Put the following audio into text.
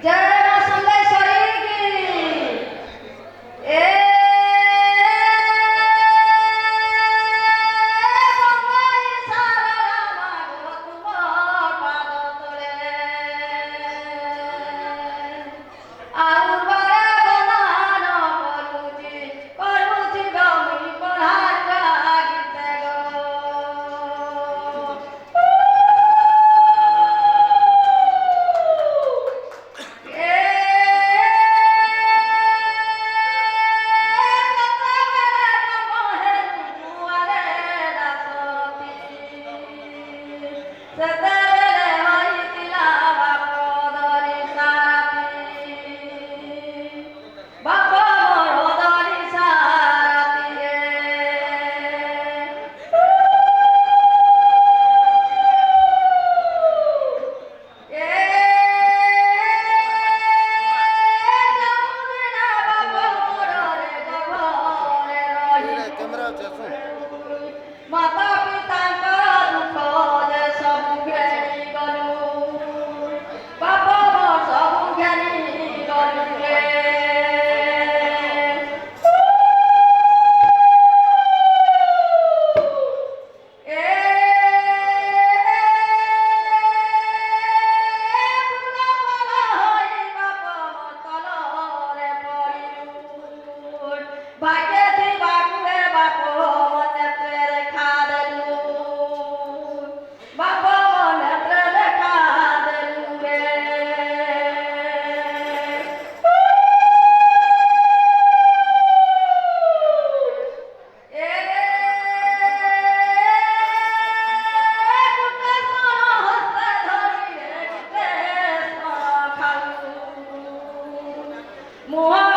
जय मां सुंदरेश्वरी की। ए बंगाई सारा मागो तुमर पाद तले आउ बारे बनानो करुची गमी पढ़ागा गीते गो माता पिता दुख जे सब घेरी गलु बाप सब घेरी गलु रे भाग्य थी बापुए बापो मने तेरे खा देलू बापो मने तेरे खा देलू रे गुटे सोनो हस्ते धरी रे गुटे सोनो खालू मुहा